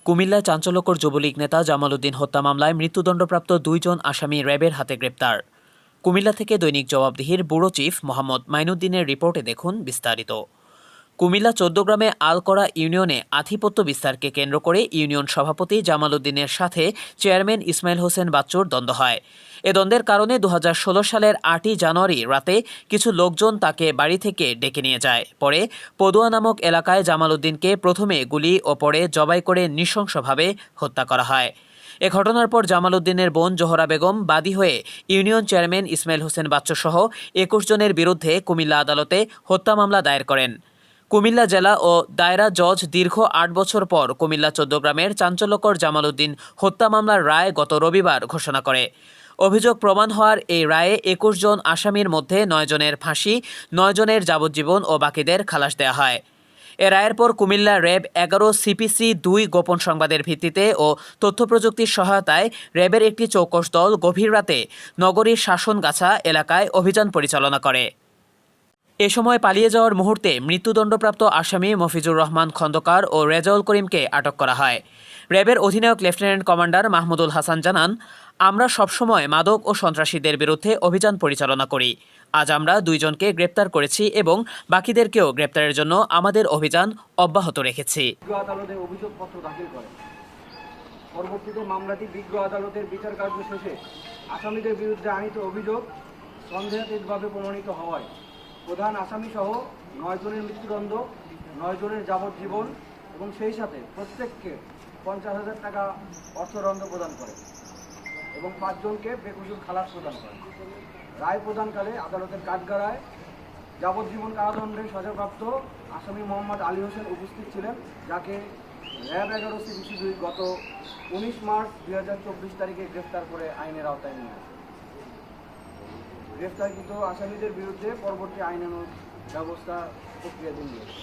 কুমিল্লায় চাঞ্চল্যকর যুবলীগ নেতা জামাল উদ্দিন হত্যা মামলায় মৃত্যুদণ্ডপ্রাপ্ত 2 জন আসামি র্যাবের হাতে গ্রেপ্তার। কুমিল্লা থেকে দৈনিক জবাবদিহির ব্যুরো চিফ মোহাম্মদ মাইনুদ্দিনের রিপোর্টে দেখুন বিস্তারিত। কুমিল্লা 14 গ্রামে আলকরা ইউনিয়নে আধিপত্য বিস্তারকে কেন্দ্র করে ইউনিয়ন সভাপতি জামাল উদ্দিনের সাথে চেয়ারম্যান ইসমাইল হোসেন বাচ্চুর দ্বন্দ্ব হয়। এ দ্বন্দ্বের কারণে 2016 সালের 8ই জানুয়ারি রাতে কিছু লোকজন তাকে বাড়ি থেকে ডেকে নিয়ে যায়। পরে পদুয়া নামক এলাকায় জামাল উদ্দিনকে প্রথমে গুলি ও পরে জবাই করে নৃশংসভাবে হত্যা করা হয়। এ ঘটনার পর জামাল উদ্দিনের বোন জোহরা বেগম বাদী হয়ে ইউনিয়ন চেয়ারম্যান ইসমাইল হোসেন বাচ্চু সহ 21 জনের বিরুদ্ধে কুমিল্লা আদালতে হত্যা মামলা দায়ের করেন। কুমিল্লা জেলা ও দায়রা জজ দীর্ঘ 8 বছর পর কুমিল্লা 14 গ্রামের চাঞ্চল্যকর জামাল উদ্দিন হত্যা মামলার রায় গত রবিবার ঘোষণা করে। অভিযোগ প্রমাণ হওয়ার এই রায়ে 21 জন আসামির মধ্যে 9 জনের ফাঁসি, 9 জনের যাবজ্জীবন ও বাকিদের খালাস দেওয়া হয়। এ রায়ের পর কুমিল্লা র্যাব 11 সিপিসি 2 গোপন সংবাদের ভিত্তিতে ও তথ্যপ্রযুক্তির সহায়তায় র্যাবের একটি চৌকস দল গভীর রাতে নগরীর শাসনগাছা এলাকায় অভিযান পরিচালনা করে। এ সময় পালিয়ে যাওয়ার মুহূর্তে মৃত্যুদণ্ডপ্রাপ্ত আসামি মফিজুর রহমান খন্দকার ও রেজাউল করিমকে আটক করা হয়। র্যাবের অধিনায়ক লেফটেন্যান্ট কমান্ডার মাহমুদুল হাসান জানান, আমরা সবসময় মাদক ও সন্ত্রাসীদের বিরুদ্ধে অভিযান পরিচালনা করি। আজ আমরা 2 জনকে গ্রেপ্তার করেছি এবং বাকিদেরকেও গ্রেপ্তারের জন্য আমাদের অভিযান অব্যাহত রেখেছি। আদালতে অভিযোগপত্র দাখিল করে পরবর্তীতে মামলাটি বিজ্ঞ আদালতের বিচার কার্য শেষে আসামিদের বিরুদ্ধে আনিত অভিযোগ সন্দেহাতীতভাবে প্রমাণিত হওয়ায় প্রধান আসামি সহ 9 জনের মৃত্যুদণ্ড, 9 জনের যাবজ্জীবন এবং সেই সাথে প্রত্যেককে 50,000 টাকা অর্থদণ্ড প্রদান করে এবং 5 জনকে বেকসুর খালাস প্রদান করে। রায় প্রদানকালে আদালতের কাঠগড়ায় যাবজ্জীবন কারাদণ্ডে সাজাপ্রাপ্ত আসামি মোহাম্মদ আলী হোসেন উপস্থিত ছিলেন, যাকে র্যাব 11 সিপিসি 2 গত 19 মার্চ 2024 তারিখে গ্রেফতার করে আইনের আওতায় নিয়ে আসে। গ্রেফতারকৃত আসামিদের বিরুদ্ধে পরবর্তী আইনানুগ ব্যবস্থা প্রক্রিয়াধীন রয়েছে।